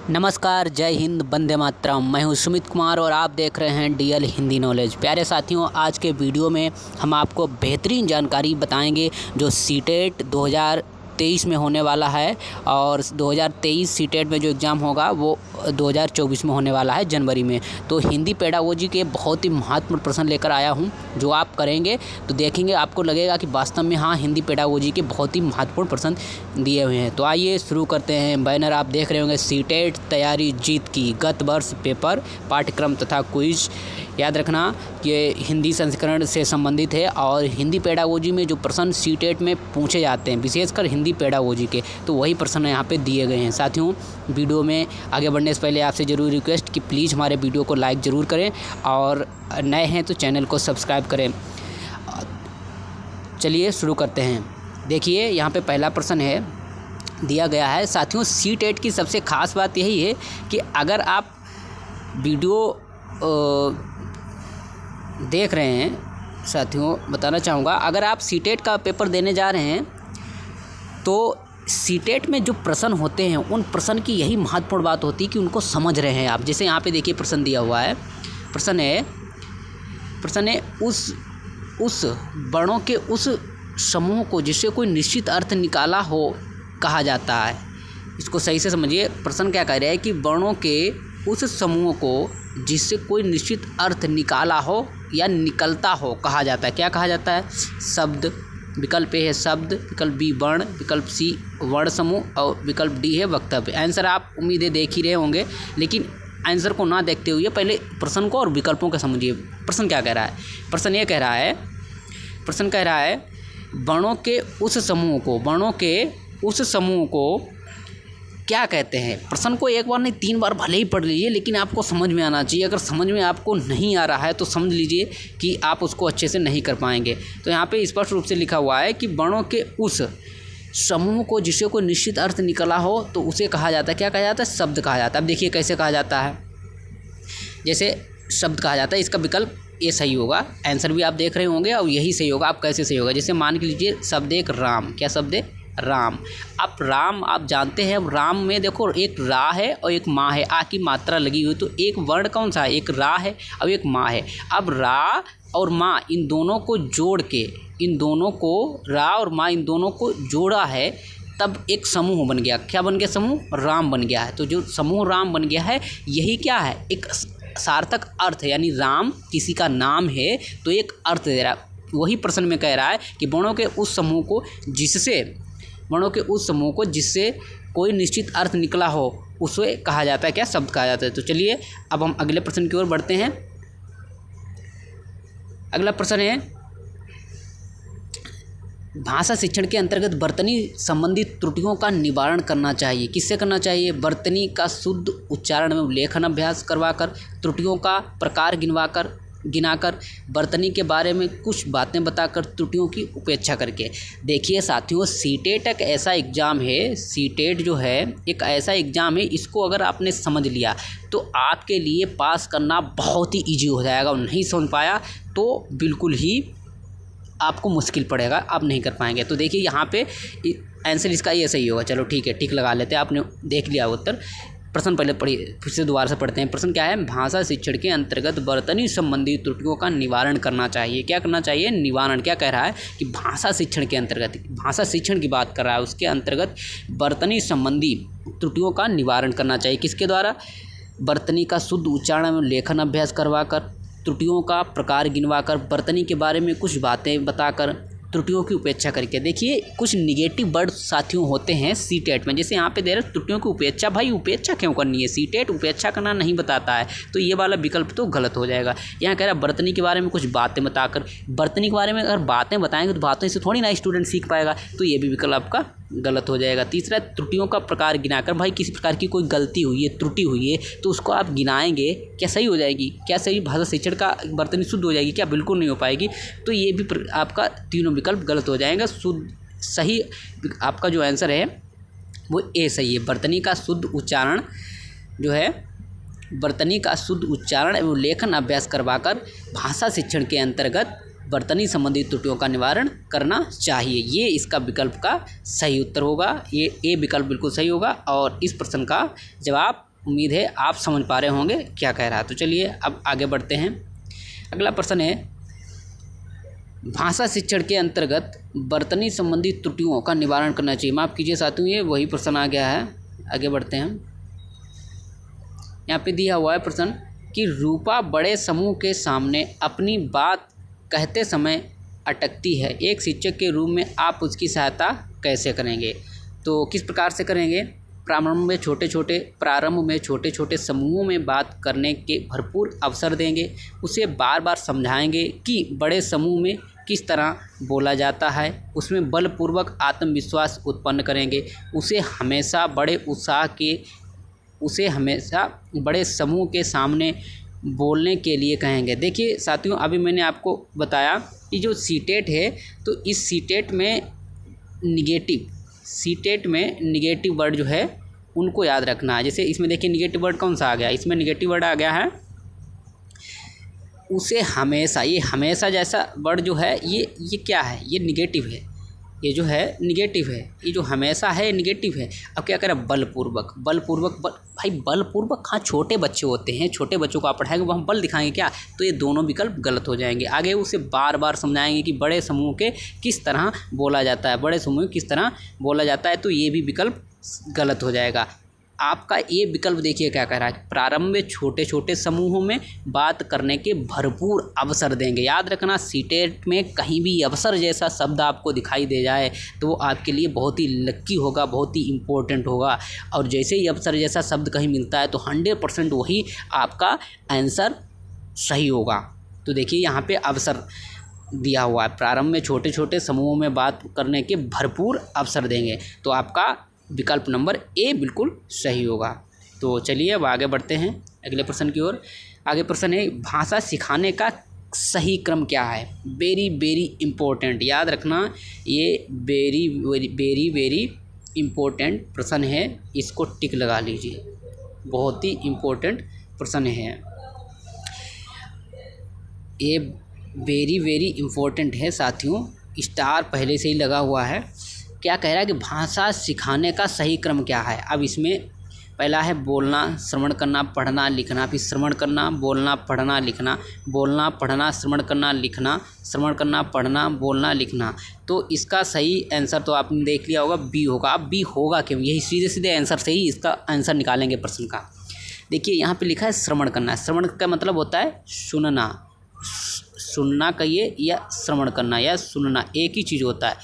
नमस्कार, जय हिंद, वंदे मातरम। मैं हूं सुमित कुमार और आप देख रहे हैं डीएल हिंदी नॉलेज। प्यारे साथियों, आज के वीडियो में हम आपको बेहतरीन जानकारी बताएंगे जो सीटेट 2023 में होने वाला है और 2023 सीटेट में जो एग्ज़ाम होगा वो 2024 में होने वाला है जनवरी में। तो हिंदी पेडागोजी के बहुत ही महत्वपूर्ण प्रश्न लेकर आया हूं जो आप करेंगे तो देखेंगे, आपको लगेगा कि वास्तव में हाँ, हिंदी पेडागोजी के बहुत ही महत्वपूर्ण प्रश्न दिए हुए हैं। तो आइए शुरू करते हैं। बैनर आप देख रहे होंगे, सीटेट तैयारी जीत की, गत वर्ष पेपर, पाठ्यक्रम तथा क्विज। याद रखना ये हिंदी संस्करण से संबंधित है और हिंदी पेडागोजी में जो प्रश्न सीटेट में पूछे जाते हैं, विशेषकर हिंदी पेडागोजी के, तो वही प्रश्न यहाँ पे दिए गए हैं। साथियों, वीडियो में आगे बढ़ने से पहले आपसे ज़रूर रिक्वेस्ट कि प्लीज़ हमारे वीडियो को लाइक ज़रूर करें और नए हैं तो चैनल को सब्सक्राइब करें। चलिए शुरू करते हैं। देखिए, यहाँ पे पहला प्रश्न है दिया गया है। साथियों, सीटेट की सबसे ख़ास बात यही है कि अगर आप वीडियो देख रहे हैं, साथियों बताना चाहूँगा, अगर आप सीटेट का पेपर देने जा रहे हैं तो सीटेट में जो प्रश्न होते हैं उन प्रश्न की यही महत्वपूर्ण बात होती है कि उनको समझ रहे हैं आप। जैसे यहाँ पे देखिए प्रश्न दिया हुआ है, प्रश्न है उस वर्णों के उस समूह को जिससे कोई निश्चित अर्थ निकाला हो कहा जाता है। इसको सही से समझिए। प्रश्न क्या कह रहा है कि वर्णों के उस समूह को जिससे कोई निश्चित अर्थ निकाला हो या निकलता हो कहा जाता है। क्या कहा जाता है? शब्द। विकल्प ए है शब्द, विकल्प बी वर्ण, विकल्प सी वर्ण समूह और विकल्प डी है वक्तव्य। आंसर आप उम्मीदें देख ही रहे होंगे, लेकिन आंसर को ना देखते हुए पहले प्रश्न को और विकल्पों को समझिए। प्रश्न क्या कह रहा है? प्रश्न कह रहा है वर्णों के उस समूह को क्या कहते हैं। प्रश्न को एक बार नहीं 3 बार भले ही पढ़ लीजिए, लेकिन आपको समझ में आना चाहिए। अगर समझ में आपको नहीं आ रहा है तो समझ लीजिए कि आप उसको अच्छे से नहीं कर पाएंगे। तो यहाँ पे स्पष्ट रूप से लिखा हुआ है कि वर्णों के उस समूह को जिससे कोई निश्चित अर्थ निकला हो तो उसे कहा जाता है। क्या कहा जाता है? शब्द कहा जाता है। अब देखिए कैसे कहा जाता है। जैसे शब्द कहा जाता है, इसका विकल्प ये सही होगा। आंसर भी आप देख रहे होंगे और यही सही होगा। आप कैसे सही होगा? जैसे मान के लीजिए शब्द एक राम। क्या शब्द है? राम। अब राम आप जानते हैं, राम में देखो एक रा है और एक माँ है, आ की मात्रा लगी हुई, तो एक वर्ण कौन सा है? एक रा है और एक माँ है। अब रा और माँ इन दोनों को जोड़ के, रा और माँ इन दोनों को जोड़ा है, तब एक समूह बन गया। क्या बन गया? समूह राम बन गया है। तो जो समूह राम बन गया है, यही क्या है? एक सार्थक अर्थ है, यानी राम किसी का नाम है तो एक अर्थ दे रहा है। वही प्रश्न में कह रहा है कि वर्णों के उस समूह को जिससे कोई निश्चित अर्थ निकला हो उसे कहा जाता है क्या? शब्द कहा जाता है। तो चलिए अब हम अगले प्रश्न की ओर बढ़ते हैं। अगला प्रश्न है, भाषा शिक्षण के अंतर्गत वर्तनी संबंधी त्रुटियों का निवारण करना चाहिए। किससे करना चाहिए? वर्तनी का शुद्ध उच्चारण में लेखन अभ्यास करवाकर, त्रुटियों का प्रकार गिनाकर, वर्तनी के बारे में कुछ बातें बताकर, त्रुटियों की उपेक्षा करके। देखिए साथियों, सीटेट एक ऐसा एग्ज़ाम है, सीटेट जो है एक ऐसा एग्ज़ाम है, इसको अगर आपने समझ लिया तो आपके लिए पास करना बहुत ही ईजी हो जाएगा। और नहीं समझ पाया तो बिल्कुल ही आपको मुश्किल पड़ेगा, आप नहीं कर पाएंगे। तो देखिए यहाँ पे आंसर इसका ये सही होगा। चलो ठीक है, टिक लगा लेते हैं। आपने देख लिया उत्तर। प्रश्न पहले पढ़िए, फिर से दोबारा से पढ़ते हैं। प्रश्न क्या है? भाषा शिक्षण के अंतर्गत वर्तनी संबंधी त्रुटियों का निवारण करना चाहिए। क्या करना चाहिए? निवारण। क्या कह रहा है कि भाषा शिक्षण के अंतर्गत, भाषा शिक्षण की बात कर रहा है, उसके अंतर्गत वर्तनी संबंधी त्रुटियों का निवारण करना चाहिए। किसके द्वारा? वर्तनी का शुद्ध उच्चारण में लेखन अभ्यास करवाकर, त्रुटियों का प्रकार गिनवाकर, वर्तनी के बारे में कुछ बातें बताकर, त्रुटियों की उपेक्षा करके। देखिए कुछ निगेटिव वर्ड साथियों होते हैं सीटेट में, जैसे यहाँ पे दे रहे त्रुटियों की उपेक्षा। भाई उपेक्षा क्यों करनी है? सीटेट उपेक्षा करना नहीं बताता है, तो ये वाला विकल्प तो गलत हो जाएगा। यहाँ कह रहा है वर्तनी के बारे में कुछ बातें बताकर। वर्तनी के बारे में अगर बातें बताएंगे तो बातों से थोड़ी ना स्टूडेंट सीख पाएगा, तो ये भी विकल्प आपका गलत हो जाएगा। तीसरा, त्रुटियों का प्रकार गिनाकर। भाई किसी प्रकार की कोई गलती हुई है, त्रुटि हुई है, तो उसको आप गिनाएंगे, क्या सही हो जाएगी? क्या सही भाषा शिक्षण का वर्तनी शुद्ध हो जाएगी? क्या बिल्कुल नहीं हो पाएगी। तो ये भी आपका तीनों विकल्प गलत हो जाएगा। सही आपका जो आंसर है वो ए सही है। वर्तनी का शुद्ध उच्चारण जो है, वर्तनी का शुद्ध उच्चारण एवं लेखन अभ्यास करवाकर भाषा शिक्षण के अंतर्गत वर्तनी संबंधी त्रुटियों का निवारण करना चाहिए। ये इसका विकल्प का सही उत्तर होगा। ये ए विकल्प बिल्कुल सही होगा और इस प्रश्न का जवाब उम्मीद है आप समझ पा रहे होंगे क्या कह रहा है। तो चलिए अब आगे बढ़ते हैं। अगला प्रश्न है, भाषा शिक्षण के अंतर्गत वर्तनी संबंधी त्रुटियों का निवारण करना चाहिए। माफ़ कीजिए साथियों, ये वही प्रश्न आ गया है। आगे बढ़ते हैं। यहाँ पे दिया हुआ है प्रश्न कि रूपा बड़े समूह के सामने अपनी बात कहते समय अटकती है, एक शिक्षक के रूप में आप उसकी सहायता कैसे करेंगे? तो किस प्रकार से करेंगे? प्रारंभ में छोटे छोटे समूहों में बात करने के भरपूर अवसर देंगे, उसे बार बार समझाएंगे कि बड़े समूह में किस तरह बोला जाता है, उसमें बलपूर्वक आत्मविश्वास उत्पन्न करेंगे, उसे हमेशा बड़े समूह के सामने बोलने के लिए कहेंगे। देखिए साथियों, अभी मैंने आपको बताया कि जो सीटेट है, तो इस सीटेट में निगेटिव वर्ड जो है उनको याद रखना है। जैसे इसमें देखिए निगेटिव वर्ड कौन सा आ गया, इसमें निगेटिव वर्ड आ गया है उसे हमेशा। ये हमेशा जैसा वर्ड जो है ये क्या है? ये निगेटिव है। ये जो है निगेटिव है, ये जो हमेशा है निगेटिव है। अब क्या करें? बलपूर्वक भाई बलपूर्वक। हाँ, छोटे बच्चे होते हैं, छोटे बच्चों को आप पढ़ाएंगे वहाँ बल दिखाएंगे क्या? तो ये दोनों विकल्प गलत हो जाएंगे। आगे उसे बार बार समझाएंगे कि बड़े समूह के किस तरह बोला जाता है, बड़े समूह किस तरह बोला जाता है, तो ये भी विकल्प गलत हो जाएगा। आपका ये विकल्प देखिए क्या कह रहा है, प्रारंभ में छोटे छोटे समूहों में बात करने के भरपूर अवसर देंगे। याद रखना, सीटेट में कहीं भी अवसर जैसा शब्द आपको दिखाई दे जाए तो वो आपके लिए बहुत ही लक्की होगा, बहुत ही इम्पोर्टेंट होगा। और जैसे ही अवसर जैसा शब्द कहीं मिलता है तो 100% वही आपका आंसर सही होगा। तो देखिए यहाँ पे अवसर दिया हुआ है, प्रारंभ में छोटे छोटे समूहों में बात करने के भरपूर अवसर देंगे, तो आपका विकल्प नंबर ए बिल्कुल सही होगा। तो चलिए अब आगे बढ़ते हैं अगले प्रश्न की ओर। आगे प्रश्न है, भाषा सिखाने का सही क्रम क्या है? वेरी वेरी इम्पोर्टेंट, याद रखना ये वेरी इम्पोर्टेंट प्रश्न है, इसको टिक लगा लीजिए, बहुत ही इम्पोर्टेंट प्रश्न है ये, वेरी इम्पोर्टेंट है साथियों। स्टार पहले से ही लगा हुआ है। क्या कह रहा है कि भाषा सिखाने का सही क्रम क्या है? अब इसमें पहला है बोलना, श्रवण करना, पढ़ना, लिखना, फिर श्रवण करना, बोलना, पढ़ना, लिखना, बोलना, पढ़ना, श्रवण करना, लिखना, श्रवण करना, पढ़ना, बोलना, लिखना। तो इसका सही आंसर तो आपने देख लिया होगा, बी होगा। अब बी होगा क्यों? यही सीधे आंसर से ही इसका आंसर निकालेंगे प्रश्न का। देखिए यहाँ पे लिखा है श्रवण करना। श्रवण का मतलब होता है सुनना कहिए या श्रवण करना या सुनना, एक ही चीज़ होता है,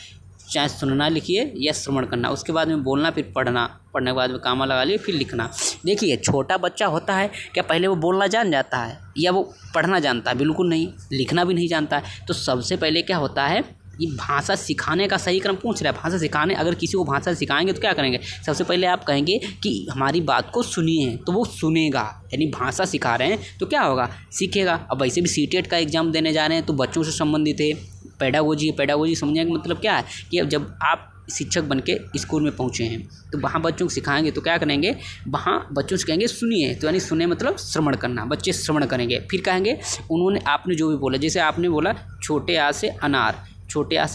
चाहे सुनना लिखिए या श्रवण करना। उसके बाद में बोलना, फिर पढ़ना, पढ़ने के बाद में कामा लगा लिए, फिर लिखना। देखिए छोटा बच्चा होता है, क्या पहले वो बोलना जान जाता है या वो पढ़ना जानता है? बिल्कुल नहीं, लिखना भी नहीं जानता है। तो सबसे पहले क्या होता है, ये भाषा सिखाने का सही क्रम पूछ रहा है। भाषा सिखाने, अगर किसी को भाषा सिखाएंगे तो क्या करेंगे? सबसे पहले आप कहेंगे कि हमारी बात को सुनिए, तो वो सुनेगा। यानी भाषा सिखा रहे हैं तो क्या होगा? सीखेगा। अब वैसे भी सीटेट का एग्जाम देने जा रहे हैं तो बच्चों से संबंधित है। पेडागोजी समझने का मतलब क्या है कि अब जब आप शिक्षक बन के स्कूल में पहुँचे हैं तो वहाँ बच्चों को सिखाएंगे तो क्या करेंगे? वहाँ बच्चों से कहेंगे सुनिए, तो यानी सुने मतलब श्रवण करना, बच्चे श्रवण करेंगे। फिर कहेंगे आपने जो भी बोला, जैसे आपने बोला छोटे आ से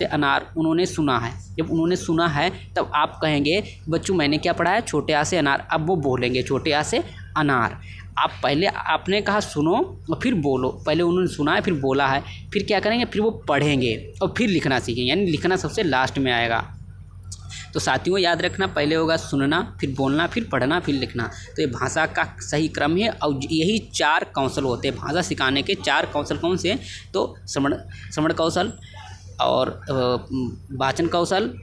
अनार, उन्होंने सुना है। जब उन्होंने सुना है तब आप कहेंगे बच्चों मैंने क्या पढ़ा है? छोटे आ से अनार। अब वो बोलेंगे छोटे आ से अनार। आप पहले आपने कहा सुनो और फिर बोलो, पहले उन्होंने सुना है फिर बोला है, फिर क्या करेंगे? फिर वो पढ़ेंगे और फिर लिखना सीखेंगे, यानी लिखना सबसे लास्ट में आएगा। तो साथियों याद रखना, पहले होगा सुनना, फिर बोलना, फिर पढ़ना, फिर लिखना। तो ये भाषा का सही क्रम है और यही 4 कौशल होते हैं। भाषा सिखाने के 4 कौशल कौन से हैं? तो श्रवण कौशल और वाचन कौशल,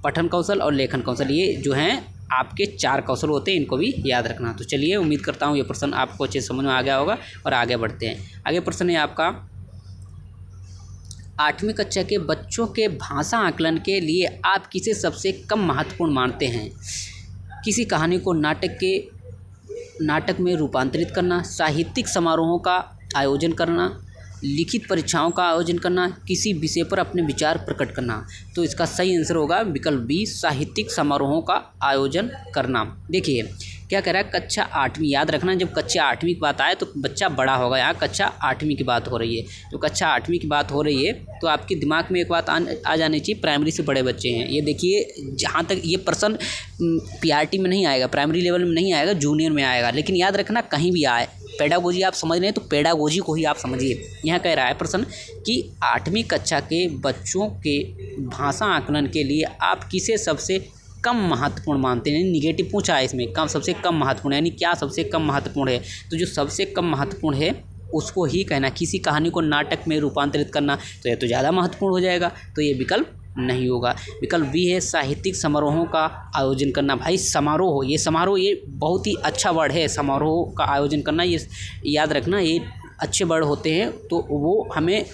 पठन कौशल और लेखन कौशल, ये जो हैं आपके 4 कौशल होते हैं, इनको भी याद रखना। तो चलिए उम्मीद करता हूँ ये प्रश्न आपको अच्छे समझ में आ गया होगा और आगे बढ़ते हैं। आगे प्रश्न है आपका, 8वीं कक्षा के बच्चों के भाषा आकलन के लिए आप किसे सबसे कम महत्वपूर्ण मानते हैं? किसी कहानी को नाटक में रूपांतरित करना, साहित्यिक समारोहों का आयोजन करना, लिखित परीक्षाओं का आयोजन करना, किसी विषय पर अपने विचार प्रकट करना। तो इसका सही आंसर होगा विकल्प बी, साहित्यिक समारोहों का आयोजन करना। देखिए क्या कह रहा है, कक्षा 8वीं। याद रखना, जब कक्षा 8वीं की बात आए तो बच्चा बड़ा होगा, यहाँ कक्षा 8वीं की बात हो रही है। तो कक्षा 8वीं की बात हो रही है तो आपके दिमाग में एक बात आ जानी चाहिए, प्राइमरी से बड़े बच्चे हैं। ये देखिए, जहाँ तक ये प्रश्न पीआरटी में नहीं आएगा, प्राइमरी लेवल में नहीं आएगा, जूनियर में आएगा। लेकिन याद रखना, कहीं भी आए, पेडागोजी आप समझ रहे हैं तो पेडागोजी को ही आप समझिए। यहाँ कह रहा है प्रश्न कि 8वीं कक्षा के बच्चों के भाषा आकलन के लिए आप किसे सबसे कम महत्वपूर्ण मानते हैं। निगेटिव पूछा है इसमें, कम, सबसे कम महत्वपूर्ण, यानी क्या सबसे कम महत्वपूर्ण है। तो जो सबसे कम महत्वपूर्ण है उसको ही कहना। किसी कहानी को नाटक में रूपांतरित करना, तो यह तो ज़्यादा महत्वपूर्ण हो जाएगा, तो ये विकल्प नहीं होगा। विकल्प बी है साहित्यिक समारोहों का आयोजन करना। भाई समारोह, ये समारोह, ये बहुत ही अच्छा वर्ड है, समारोह का आयोजन करना। ये याद रखना, ये अच्छे वर्ड होते हैं तो वो हमें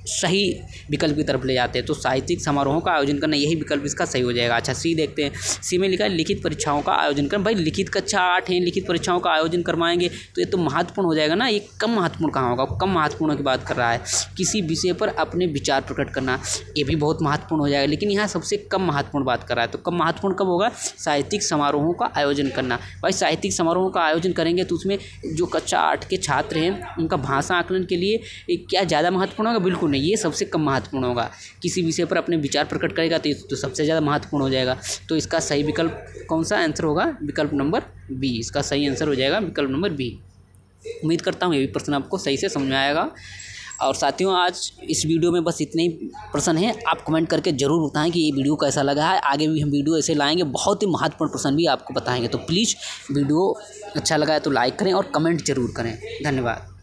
सही विकल्प की तरफ ले जाते हैं। तो साहित्यिक समारोहों का आयोजन करना, यही विकल्प इसका सही हो जाएगा। अच्छा, सी देखते हैं। सी में लिखा है लिखित परीक्षाओं का आयोजन करना। भाई लिखित कक्षा 8 है, लिखित परीक्षाओं का आयोजन करवाएंगे तो ये तो महत्वपूर्ण हो जाएगा ना। ये कम महत्वपूर्ण कहाँ होगा, कम महत्वपूर्ण की बात कर रहा है। किसी विषय पर अपने विचार प्रकट करना, ये भी बहुत महत्वपूर्ण हो जाएगा, लेकिन यहाँ सबसे कम महत्वपूर्ण बात कर रहा है। तो कम महत्वपूर्ण कब होगा, साहित्यिक समारोहों का आयोजन करना। भाई साहित्यिक समारोहों का आयोजन करेंगे तो उसमें जो कक्षा 8 के छात्र हैं उनका भाषा आकलन के लिए क्या ज़्यादा महत्वपूर्ण होगा, बिल्कुल नहीं, ये सबसे कम महत्वपूर्ण होगा। किसी विषय पर अपने विचार प्रकट करेगा तो सबसे ज़्यादा महत्वपूर्ण हो जाएगा। तो इसका सही विकल्प कौन सा आंसर होगा, विकल्प नंबर बी। इसका सही आंसर हो जाएगा विकल्प नंबर बी। उम्मीद करता हूँ ये भी प्रश्न आपको सही से समझ में आएगा। और साथियों, आज इस वीडियो में बस इतने ही प्रश्न हैं। आप कमेंट करके ज़रूर बताएं कि ये वीडियो कैसा लगा है। आगे भी हम वीडियो ऐसे लाएंगे, बहुत ही महत्वपूर्ण प्रश्न भी आपको बताएंगे। तो प्लीज़ वीडियो अच्छा लगा है तो लाइक करें और कमेंट ज़रूर करें। धन्यवाद।